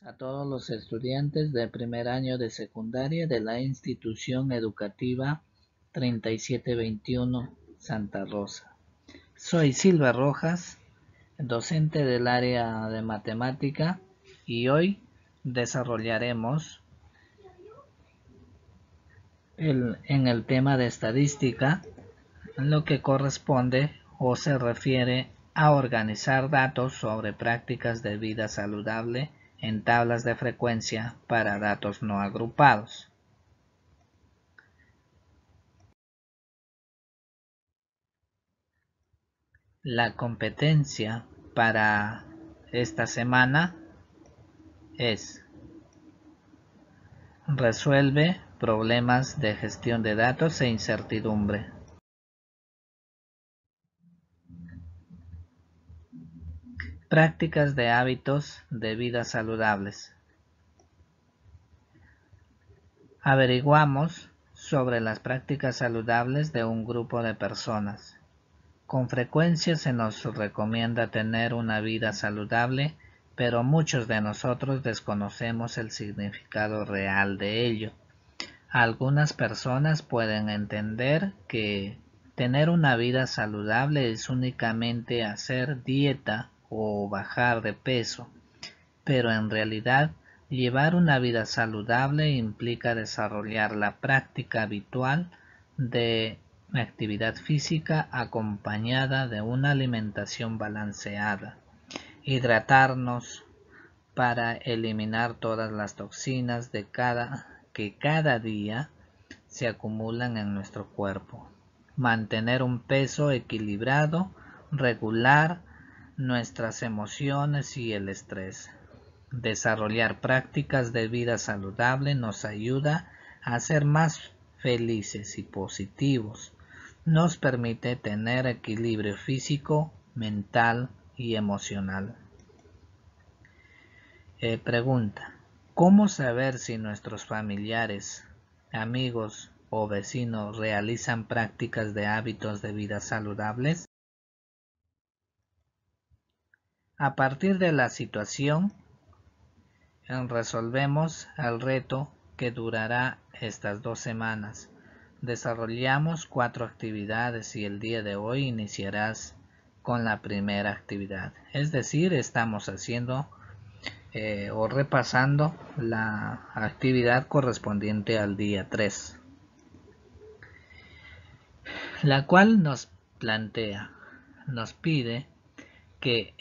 A todos los estudiantes de primer año de secundaria de la institución educativa 3721 Santa Rosa. Soy Silva Rojas, docente del área de matemática, y hoy desarrollaremos en el tema de estadística lo que corresponde o se refiere a organizar datos sobre prácticas de vida saludable en tablas de frecuencia para datos no agrupados. La competencia para esta semana es: resuelve problemas de gestión de datos e incertidumbre. Prácticas de hábitos de vida saludables. Averiguamos sobre las prácticas saludables de un grupo de personas. Con frecuencia se nos recomienda tener una vida saludable, pero muchos de nosotros desconocemos el significado real de ello. Algunas personas pueden entender que tener una vida saludable es únicamente hacer dieta o bajar de peso, pero en realidad llevar una vida saludable implica desarrollar la práctica habitual de actividad física acompañada de una alimentación balanceada, hidratarnos para eliminar todas las toxinas que cada día se acumulan en nuestro cuerpo, mantener un peso equilibrado, regular nuestras emociones y el estrés. Desarrollar prácticas de vida saludable nos ayuda a ser más felices y positivos. Nos permite tener equilibrio físico, mental y emocional. Pregunta: ¿cómo saber si nuestros familiares, amigos o vecinos realizan prácticas de hábitos de vida saludables? A partir de la situación, resolvemos el reto que durará estas 2 semanas. Desarrollamos 4 actividades y el día de hoy iniciarás con la primera actividad. Es decir, estamos haciendo o repasando la actividad correspondiente al día 3, la cual nos pide que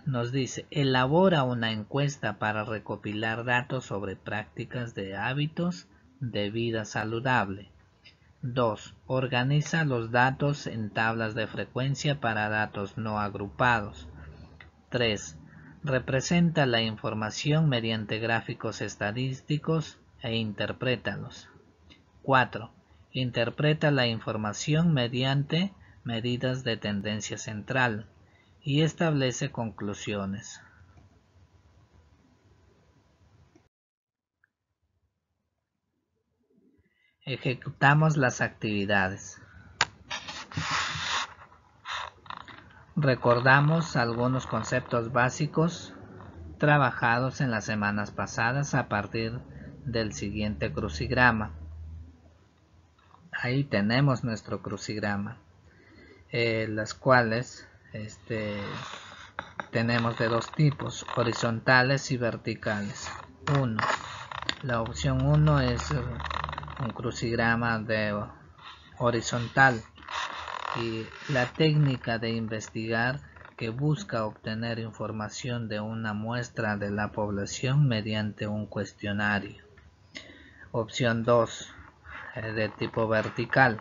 nos dice: elabora una encuesta para recopilar datos sobre prácticas de hábitos de vida saludable. 2. Organiza los datos en tablas de frecuencia para datos no agrupados. 3. Representa la información mediante gráficos estadísticos e interprétalos. 4. Interpreta la información mediante medidas de tendencia central y establece conclusiones. Ejecutamos las actividades. Recordamos algunos conceptos básicos trabajados en las semanas pasadas a partir del siguiente crucigrama. Ahí tenemos nuestro crucigrama, las cuales tenemos de 2 tipos: horizontales y verticales. La opción 1 es un crucigrama de horizontal, y la técnica de investigar que busca obtener información de una muestra de la población mediante un cuestionario. Opción 2, de tipo vertical,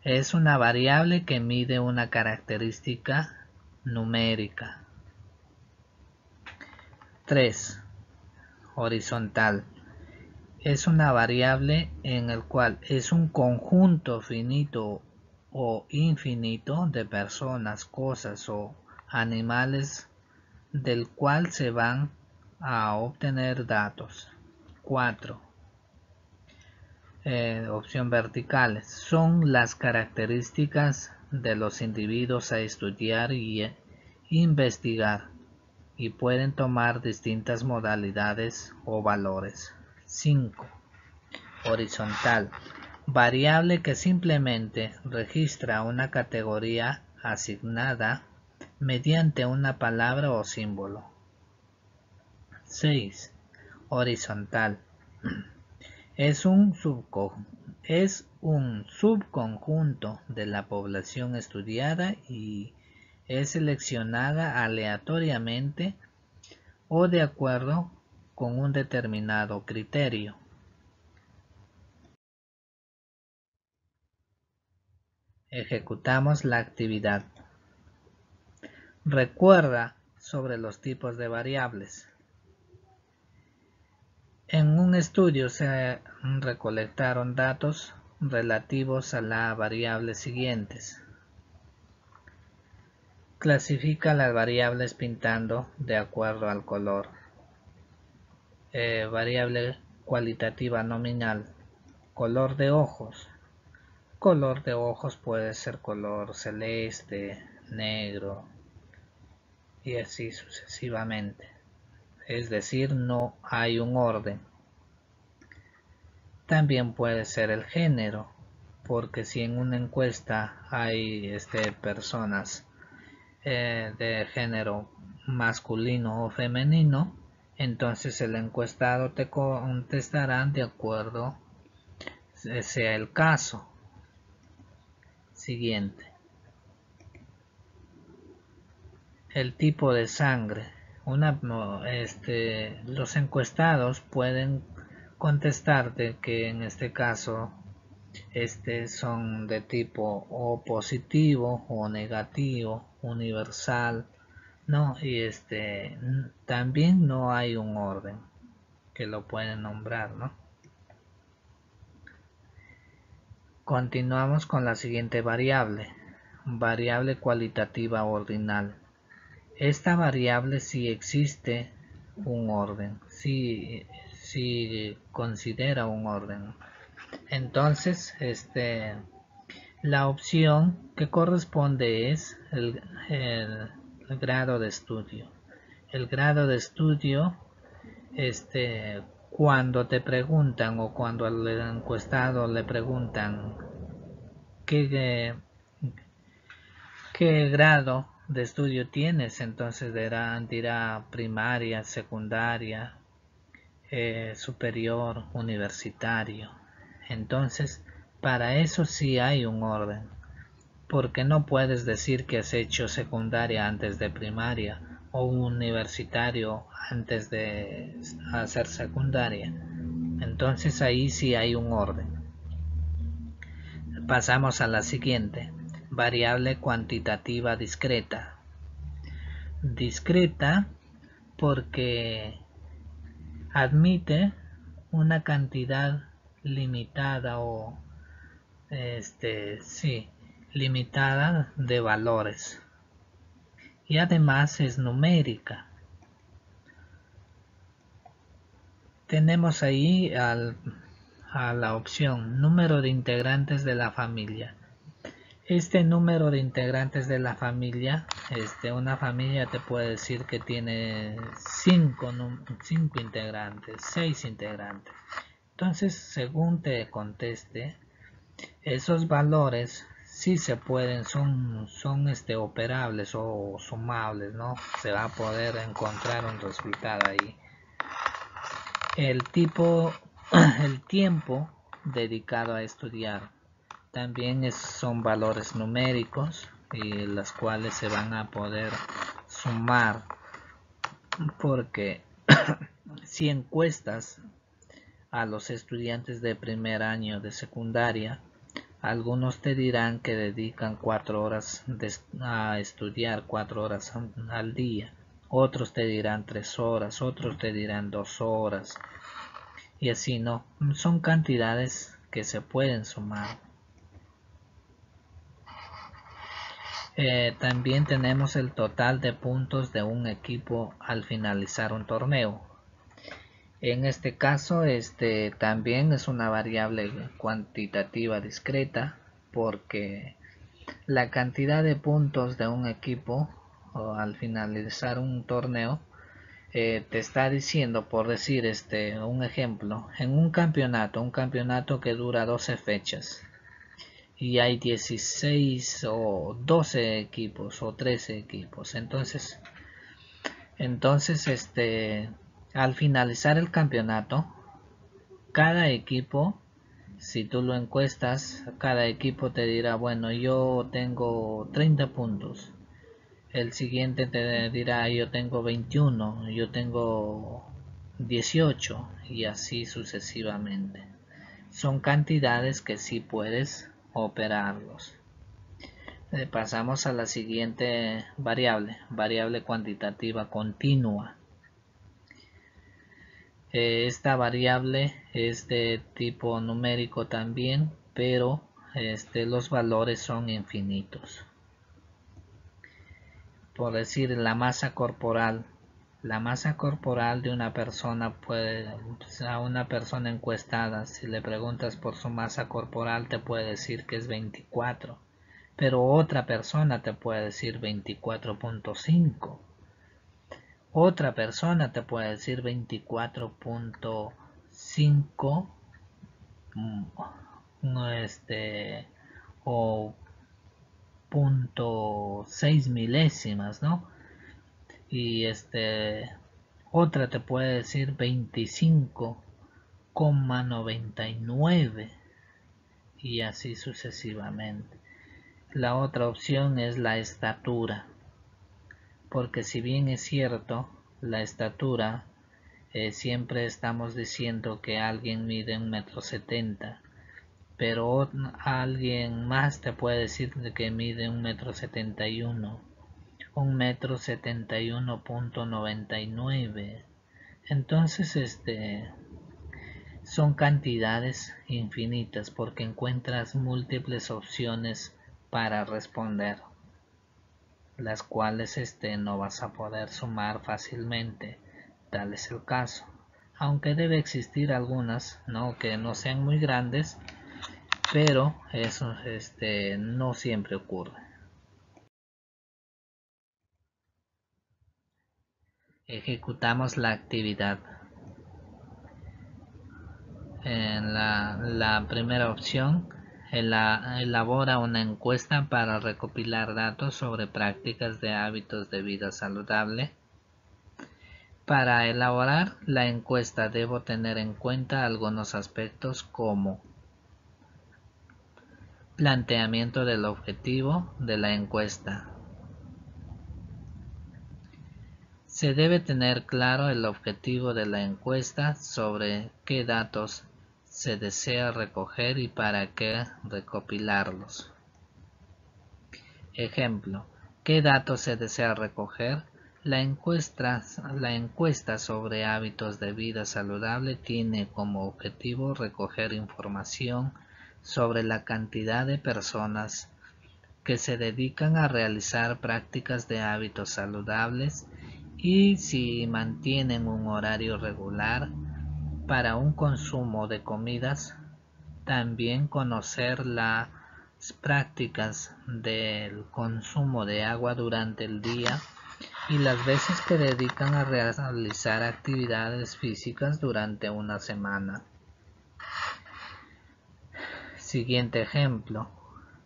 es una variable que mide una característica numérica. 3. Horizontal, es una variable en el cual es un conjunto finito o infinito de personas, cosas o animales del cual se van a obtener datos. 4. Opción verticales, son las características de los individuos a estudiar y investigar. y pueden tomar distintas modalidades o valores. 5. Horizontal. Variable que simplemente registra una categoría asignada mediante una palabra o símbolo. 6. Horizontal. Es un subconjunto de la población estudiada y es seleccionada aleatoriamente o de acuerdo con un determinado criterio. Ejecutamos la actividad. Recuerda sobre los tipos de variables. En un estudio se recolectaron datos relativos a las variables siguientes. Clasifica las variables pintando de acuerdo al color. Variable cualitativa nominal. Color de ojos. Color de ojos puede ser color celeste, negro y así sucesivamente. Es decir, no hay un orden. También puede ser el género, porque si en una encuesta hay personas de género masculino o femenino, entonces el encuestado te contestará de acuerdo sea el caso. Siguiente. El tipo de sangre. Los encuestados pueden contestarte que en este caso son de tipo o positivo o negativo, universal, ¿no? Y también no hay un orden que lo pueden nombrar, ¿no? Continuamos con la siguiente variable. Variable cualitativa ordinal. Esta variable sí existe un orden, sí considera un orden. Entonces, la opción que corresponde es el grado de estudio. El grado de estudio, cuando te preguntan o cuando al encuestado le preguntan qué grado de estudio tienes, entonces dirá primaria, secundaria, superior, universitario. Entonces, para eso sí hay un orden, porque no puedes decir que has hecho secundaria antes de primaria o universitario antes de hacer secundaria. Entonces ahí sí hay un orden. Pasamos a la siguiente. Variable cuantitativa discreta. Discreta porque admite una cantidad limitada o limitada de valores y además es numérica. Tenemos ahí a la opción número de integrantes de la familia. Este número de integrantes de la familia, una familia te puede decir que tiene 5 integrantes, 6 integrantes. Entonces, según te conteste, esos valores sí se pueden, son operables o sumables, ¿no? Se va a poder encontrar un resultado ahí. El tiempo dedicado a estudiar también son valores numéricos y las cuales se van a poder sumar, porque si encuestas a los estudiantes de primer año de secundaria, algunos te dirán que dedican 4 horas a estudiar, 4 horas al día. Otros te dirán 3 horas, otros te dirán 2 horas. Y así no, son cantidades que se pueden sumar. También tenemos el total de puntos de un equipo al finalizar un torneo. En este caso, también es una variable cuantitativa discreta porque la cantidad de puntos de un equipo al finalizar un torneo te está diciendo, por decir un ejemplo, en un campeonato que dura 12 fechas y hay 16 o 12 equipos o 13 equipos, entonces al finalizar el campeonato, cada equipo, si tú lo encuestas, cada equipo te dirá, bueno, yo tengo 30 puntos. El siguiente te dirá, yo tengo 21, yo tengo 18 y así sucesivamente. Son cantidades que sí puedes operarlos. Pasamos a la siguiente variable cuantitativa continua. Esta variable es de tipo numérico también, pero los valores son infinitos. Por decir, la masa corporal de una persona a una persona encuestada, si le preguntas por su masa corporal, te puede decir que es 24, pero otra persona te puede decir 24.5. Otra persona te puede decir 24.5 o 0.6 milésimas, ¿no? Y otra te puede decir 25,99 y así sucesivamente. La otra opción es la estatura, porque si bien es cierto, la estatura siempre estamos diciendo que alguien mide 1,70 m, pero alguien más te puede decir que mide 1,71 m, 1,71.99 m. Entonces son cantidades infinitas porque encuentras múltiples opciones para responder, las cuales no vas a poder sumar fácilmente. Tal es el caso, aunque debe existir algunas, ¿no?, que no sean muy grandes, pero eso no siempre ocurre. Ejecutamos la actividad. En la primera opción, elabora una encuesta para recopilar datos sobre prácticas de hábitos de vida saludable. Para elaborar la encuesta debo tener en cuenta algunos aspectos como planteamiento del objetivo de la encuesta. Se debe tener claro el objetivo de la encuesta, sobre qué datos se desea recoger y para qué recopilarlos. Ejemplo, ¿qué datos se desea recoger? La encuesta sobre hábitos de vida saludable tiene como objetivo recoger información sobre la cantidad de personas que se dedican a realizar prácticas de hábitos saludables y si mantienen un horario regular para un consumo de comidas. También conocer las prácticas del consumo de agua durante el día y las veces que dedican a realizar actividades físicas durante una semana. Siguiente ejemplo.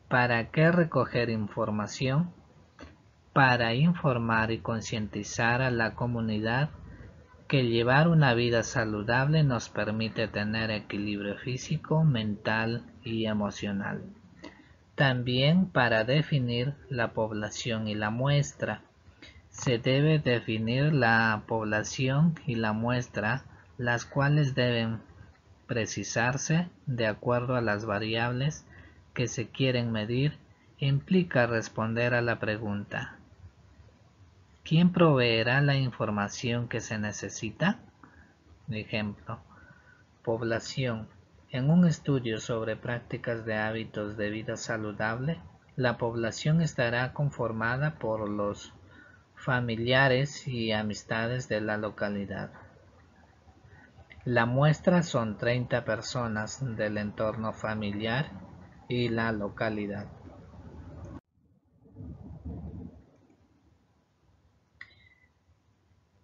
¿Para qué recoger información? Para informar y concientizar a la comunidad que llevar una vida saludable nos permite tener equilibrio físico, mental y emocional. También para definir la población y la muestra. Se debe definir la población y la muestra, las cuales deben precisarse de acuerdo a las variables que se quieren medir. Implica responder a la pregunta: ¿quién proveerá la información que se necesita? Ejemplo, población. En un estudio sobre prácticas de hábitos de vida saludable, la población estará conformada por los familiares y amistades de la localidad. La muestra son 30 personas del entorno familiar y la localidad.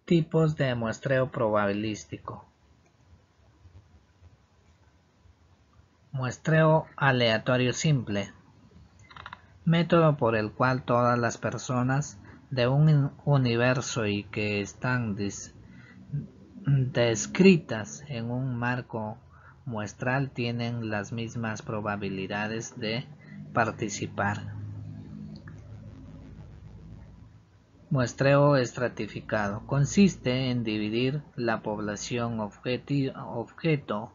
Tipos de muestreo probabilístico. Muestreo aleatorio simple. Método por el cual todas las personas de un universo y que están descritas en un marco muestral tienen las mismas probabilidades de participar. Muestreo estratificado. Consiste en dividir la población objeto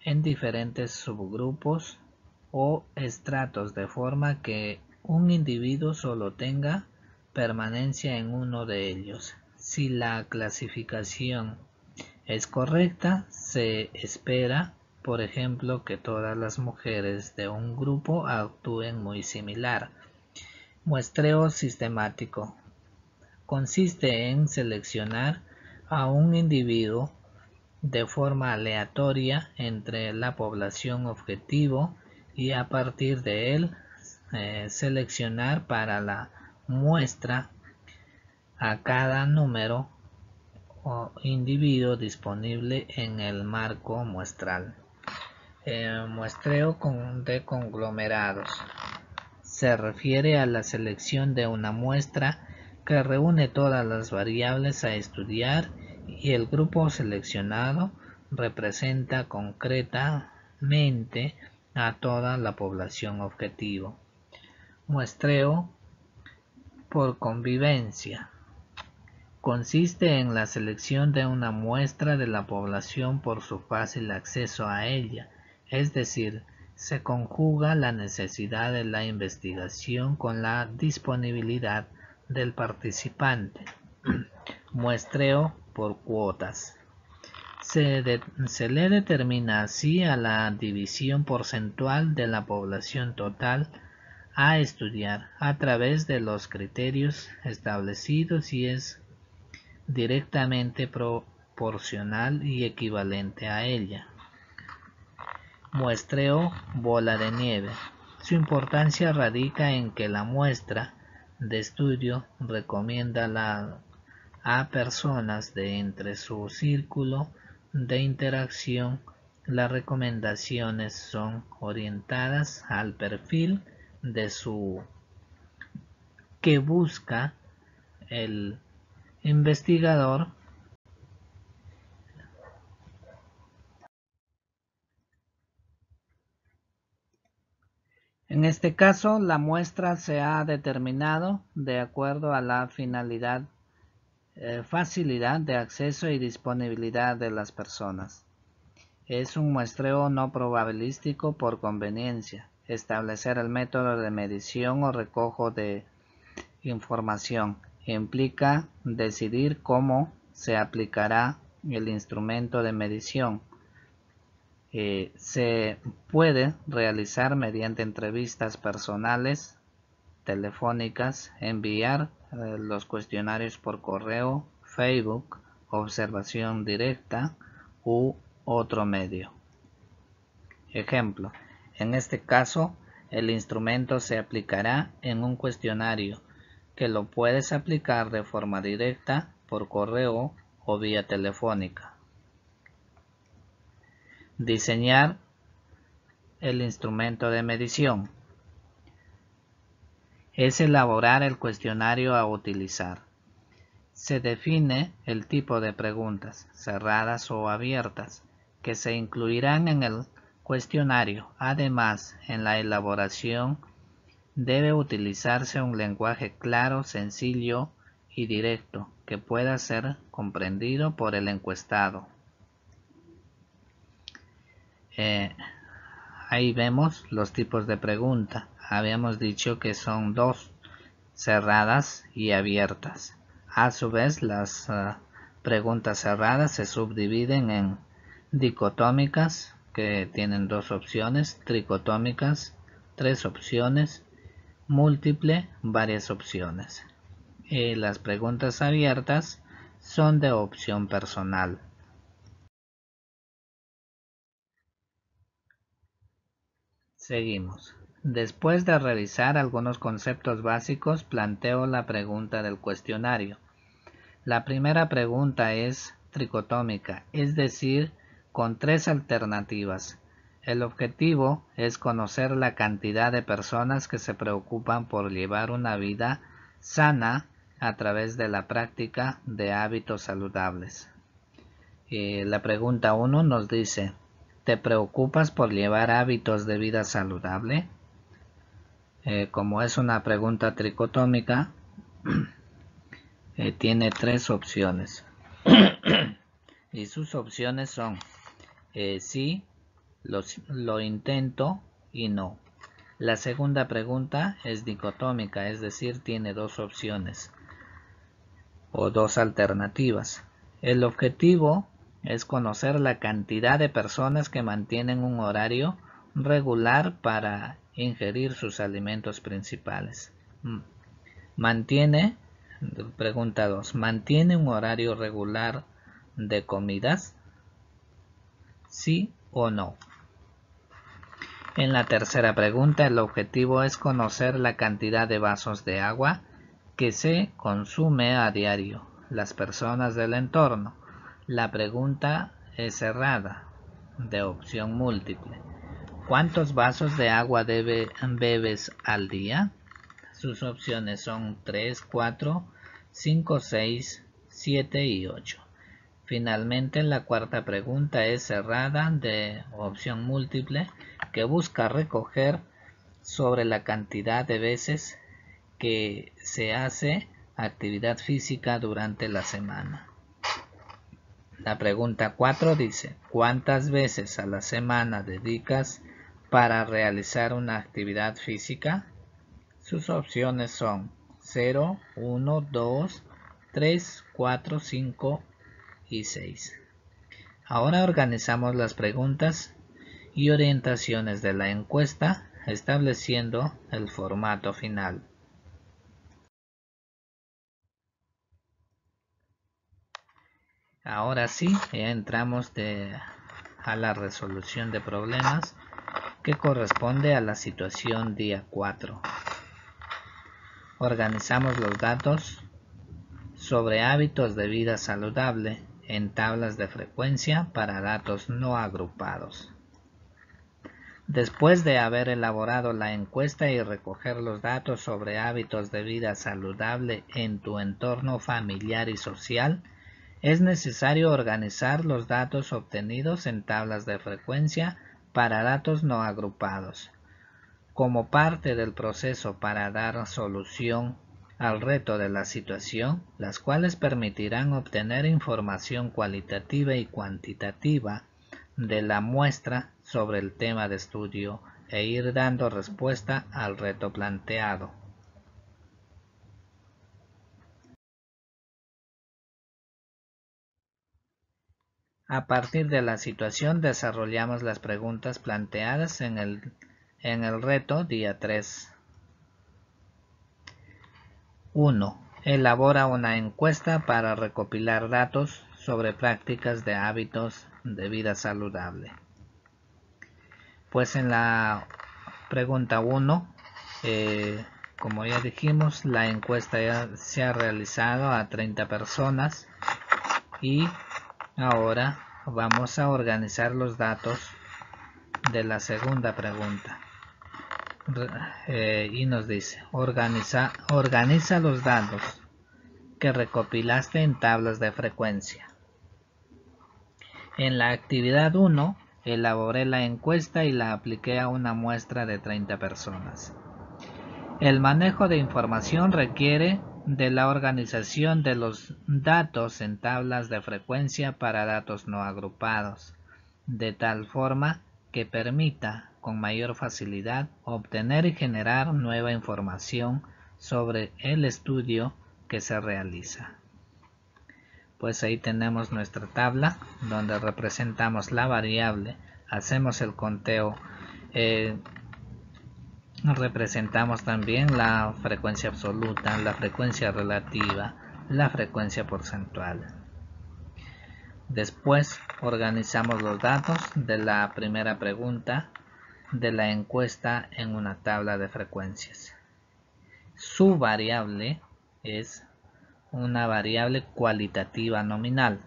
en diferentes subgrupos o estratos de forma que un individuo solo tenga permanencia en uno de ellos. Si la clasificación es correcta, se espera, por ejemplo, que todas las mujeres de un grupo actúen muy similar. Muestreo sistemático. Consiste en seleccionar a un individuo de forma aleatoria entre la población objetivo y a partir de él seleccionar para la muestra a cada número o individuo disponible en el marco muestral. Muestreo de conglomerados. Se refiere a la selección de una muestra que reúne todas las variables a estudiar y el grupo seleccionado representa concretamente a toda la población objetivo. Muestreo por convivencia. Consiste en la selección de una muestra de la población por su fácil acceso a ella, es decir, se conjuga la necesidad de la investigación con la disponibilidad del participante. Muestreo por cuotas. Se le determina así a la división porcentual de la población total a estudiar a través de los criterios establecidos y es directamente proporcional y equivalente a ella. Muestreo bola de nieve. Su importancia radica en que la muestra de estudio recomienda a personas de entre su círculo de interacción. Las recomendaciones son orientadas al perfil de su que busca el investigador. En este caso, la muestra se ha determinado de acuerdo a la finalidad, facilidad de acceso y disponibilidad de las personas. Es un muestreo no probabilístico por conveniencia. Establecer el método de medición o recojo de información implica decidir cómo se aplicará el instrumento de medición. Se puede realizar mediante entrevistas personales, telefónicas, enviar los cuestionarios por correo, Facebook, observación directa u otro medio. Ejemplo, en este caso, el instrumento se aplicará en un cuestionario que lo puedes aplicar de forma directa por correo o vía telefónica. Diseñar el instrumento de medición. Es elaborar el cuestionario a utilizar. Se define el tipo de preguntas, cerradas o abiertas, que se incluirán en el cuestionario. Además, en la elaboración debe utilizarse un lenguaje claro, sencillo y directo, que pueda ser comprendido por el encuestado. Ahí vemos los tipos de pregunta. Habíamos dicho que son dos, cerradas y abiertas. A su vez, las preguntas cerradas se subdividen en dicotómicas, que tienen dos opciones, tricotómicas, tres opciones, múltiple, varias opciones. Y las preguntas abiertas son de opción personal. Seguimos. Después de revisar algunos conceptos básicos, planteo la pregunta del cuestionario. La primera pregunta es tricotómica, es decir, con 3 alternativas. El objetivo es conocer la cantidad de personas que se preocupan por llevar una vida sana a través de la práctica de hábitos saludables. La pregunta 1 nos dice, ¿te preocupas por llevar hábitos de vida saludable? Como es una pregunta tricotómica, tiene 3 opciones. Y sus opciones son sí, lo intento y no. La segunda pregunta es dicotómica, es decir, tiene 2 opciones o 2 alternativas. El objetivo es conocer la cantidad de personas que mantienen un horario regular para ingerir sus alimentos principales. Pregunta 2. ¿Mantiene un horario regular de comidas? ¿Sí o no? En la tercera pregunta, el objetivo es conocer la cantidad de vasos de agua que se consume a diario las personas del entorno. La pregunta es cerrada, de opción múltiple. ¿Cuántos vasos de agua bebes al día? Sus opciones son 3, 4, 5, 6, 7 y 8. Finalmente, la cuarta pregunta es cerrada, de opción múltiple, que busca recoger sobre la cantidad de veces que se hace actividad física durante la semana. La pregunta 4 dice, ¿cuántas veces a la semana dedicas para realizar una actividad física? Sus opciones son 0, 1, 2, 3, 4, 5 y 6. Ahora organizamos las preguntas y orientaciones de la encuesta, estableciendo el formato final. Ahora sí, ya entramos a la resolución de problemas, que corresponde a la situación día 4. Organizamos los datos sobre hábitos de vida saludable en tablas de frecuencia para datos no agrupados. Después de haber elaborado la encuesta y recoger los datos sobre hábitos de vida saludable en tu entorno familiar y social, es necesario organizar los datos obtenidos en tablas de frecuencia para datos no agrupados. Como parte del proceso para dar solución al reto de la situación, las cuales permitirán obtener información cualitativa y cuantitativa de la muestra sobre el tema de estudio e ir dando respuesta al reto planteado. A partir de la situación desarrollamos las preguntas planteadas en el reto día 3. 1. Elabora una encuesta para recopilar datos sobre prácticas de hábitos de vida saludable. Pues en la pregunta 1, como ya dijimos, la encuesta ya se ha realizado a 30 personas y ahora vamos a organizar los datos de la segunda pregunta. Y nos dice, organiza los datos que recopilaste en tablas de frecuencia. En la actividad 1, elaboré la encuesta y la apliqué a una muestra de 30 personas. El manejo de información requiere de la organización de los datos en tablas de frecuencia para datos no agrupados, de tal forma que permita con mayor facilidad obtener y generar nueva información sobre el estudio que se realiza. Pues ahí tenemos nuestra tabla donde representamos la variable, hacemos el conteo, representamos también la frecuencia absoluta, la frecuencia relativa, la frecuencia porcentual. Después organizamos los datos de la primera pregunta de la encuesta en una tabla de frecuencias. Su variable es una variable cualitativa nominal.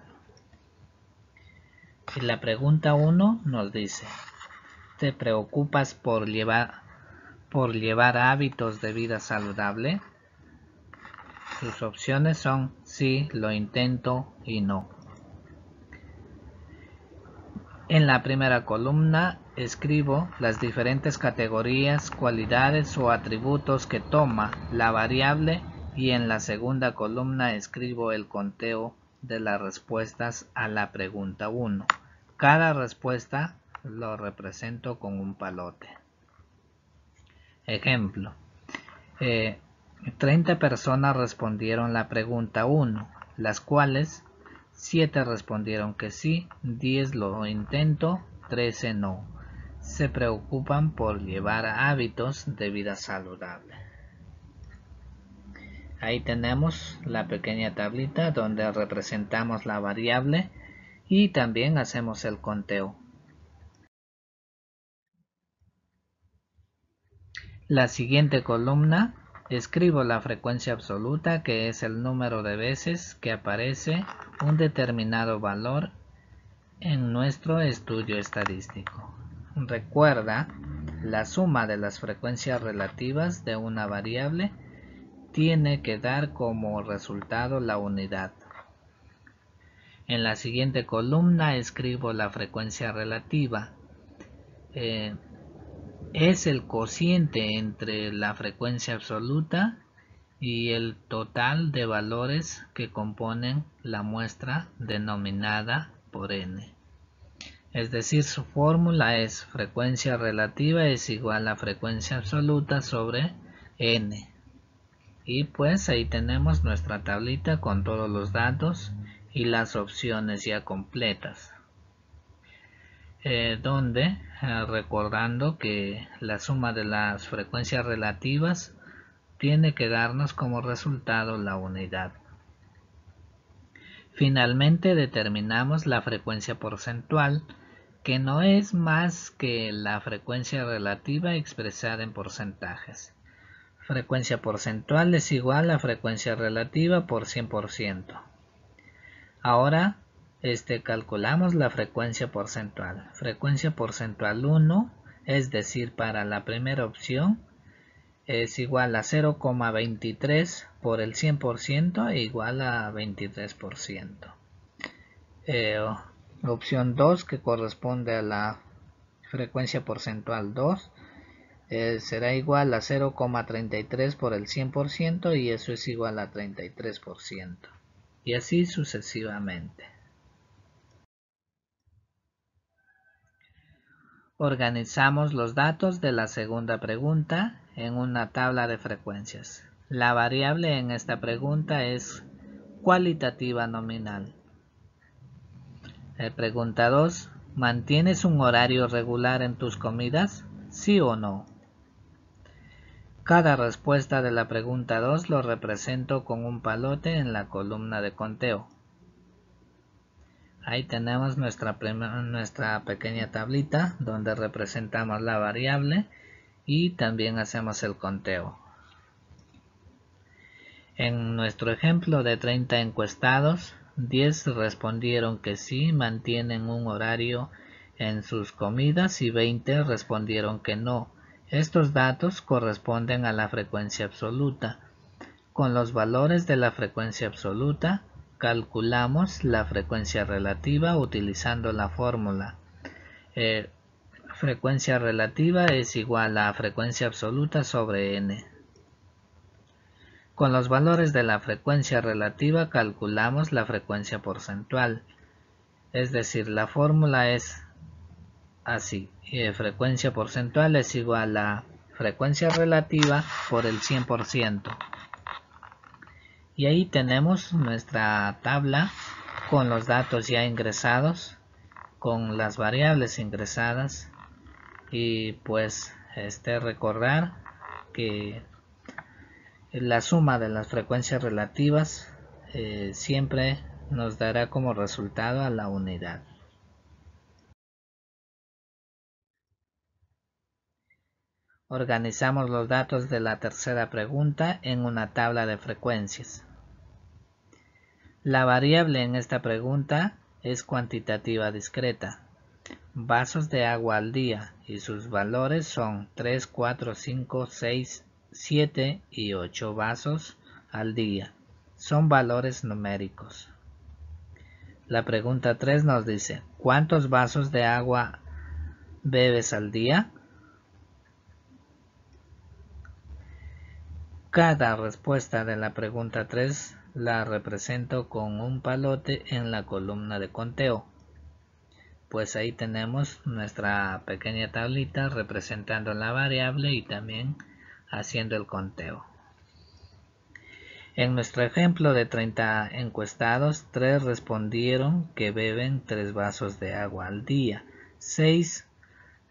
Y la pregunta 1 nos dice: ¿te preocupas por llevar hábitos de vida saludable? Sus opciones son sí, lo intento y no. En la primera columna escribo las diferentes categorías, cualidades o atributos que toma la variable, y en la segunda columna escribo el conteo de las respuestas a la pregunta 1. Cada respuesta lo represento con un palote. Ejemplo: 30 personas respondieron la pregunta 1, las cuales 7 respondieron que sí, 10 lo intento, 13 no. Se preocupan por llevar hábitos de vida saludable. Ahí tenemos la pequeña tablita donde representamos la variable y también hacemos el conteo. La siguiente columna escribo la frecuencia absoluta, que es el número de veces que aparece un determinado valor en nuestro estudio estadístico. Recuerda, la suma de las frecuencias relativas de una variable tiene que dar como resultado la unidad. En la siguiente columna escribo la frecuencia relativa. Es el cociente entre la frecuencia absoluta y el total de valores que componen la muestra denominada por n. Es decir, su fórmula es frecuencia relativa es igual a frecuencia absoluta sobre n. Y pues ahí tenemos nuestra tablita con todos los datos y las opciones ya completas. Donde, recordando que la suma de las frecuencias relativas tiene que darnos como resultado la unidad. Finalmente determinamos la frecuencia porcentual, que no es más que la frecuencia relativa expresada en porcentajes. Frecuencia porcentual es igual a frecuencia relativa por 100%. Ahora calculamos la frecuencia porcentual. Frecuencia porcentual 1, es decir, para la primera opción, es igual a 0,23 por el 100% e igual a 23%. Opción 2, que corresponde a la frecuencia porcentual 2, será igual a 0,33 por el 100% y eso es igual a 33%. Y así sucesivamente. Organizamos los datos de la segunda pregunta en una tabla de frecuencias. La variable en esta pregunta es cualitativa nominal. Pregunta 2. ¿Mantienes un horario regular en tus comidas? ¿Sí o no? Cada respuesta de la pregunta 2 lo represento con un palote en la columna de conteo. Ahí tenemos nuestra pequeña tablita donde representamos la variable y también hacemos el conteo. En nuestro ejemplo de 30 encuestados, 10 respondieron que sí, mantienen un horario en sus comidas, y 20 respondieron que no. Estos datos corresponden a la frecuencia absoluta. Con los valores de la frecuencia absoluta, calculamos la frecuencia relativa utilizando la fórmula. Frecuencia relativa es igual a frecuencia absoluta sobre n. Con los valores de la frecuencia relativa calculamos la frecuencia porcentual. Es decir, la fórmula es así. Frecuencia porcentual es igual a frecuencia relativa por el 100%. Y ahí tenemos nuestra tabla con los datos ya ingresados, con las variables ingresadas, y pues recordar que la suma de las frecuencias relativas siempre nos dará como resultado a la unidad. Organizamos los datos de la tercera pregunta en una tabla de frecuencias. La variable en esta pregunta es cuantitativa discreta. Vasos de agua al día y sus valores son 3, 4, 5, 6, 7 y 8 vasos al día. Son valores numéricos. La pregunta 3 nos dice, ¿cuántos vasos de agua bebes al día? Cada respuesta de la pregunta 3 la represento con un palote en la columna de conteo. Pues ahí tenemos nuestra pequeña tablita representando la variable y también haciendo el conteo. En nuestro ejemplo de 30 encuestados, 3 respondieron que beben 3 vasos de agua al día. 6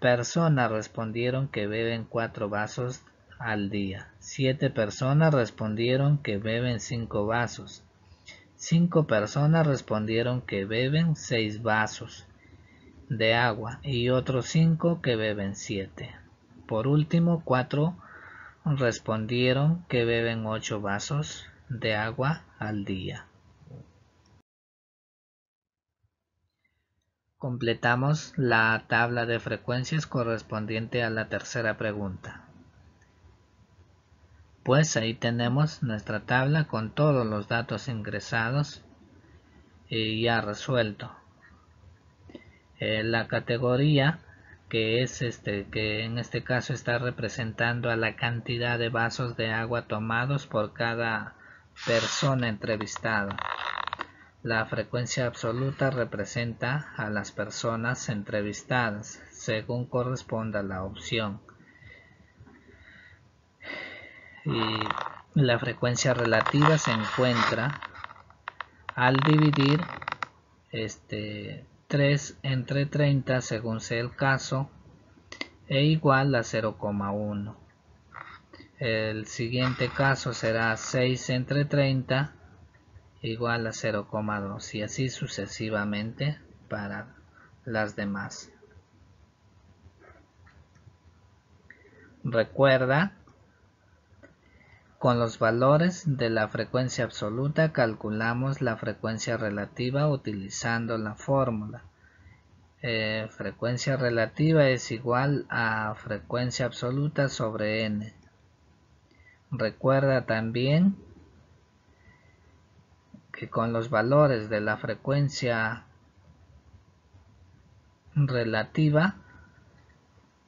personas respondieron que beben 4 vasos al día. 7 personas respondieron que beben 5 vasos. 5 personas respondieron que beben 6 vasos de agua y otros 5 que beben 7. Por último, 4 respondieron que beben 8 vasos de agua al día. Completamos la tabla de frecuencias correspondiente a la tercera pregunta. Pues ahí tenemos nuestra tabla con todos los datos ingresados y ya resuelto. La categoría que es que en este caso está representando a la cantidad de vasos de agua tomados por cada persona entrevistada. La frecuencia absoluta representa a las personas entrevistadas según corresponda la opción. Y la frecuencia relativa se encuentra al dividir 3 entre 30 según sea el caso e igual a 0,1. El siguiente caso será 6 entre 30 igual a 0,2 y así sucesivamente para las demás. Recuerda, con los valores de la frecuencia absoluta calculamos la frecuencia relativa utilizando la fórmula. Frecuencia relativa es igual a frecuencia absoluta sobre n. Recuerda también que con los valores de la frecuencia relativa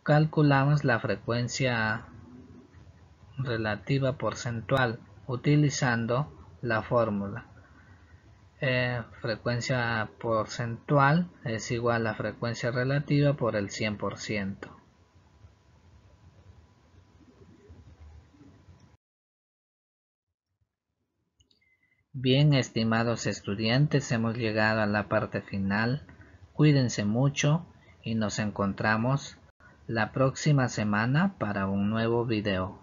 calculamos la frecuencia relativa porcentual utilizando la fórmula. Frecuencia porcentual es igual a frecuencia relativa por el 100%. Bien, estimados estudiantes, hemos llegado a la parte final. Cuídense mucho y nos encontramos la próxima semana para un nuevo video.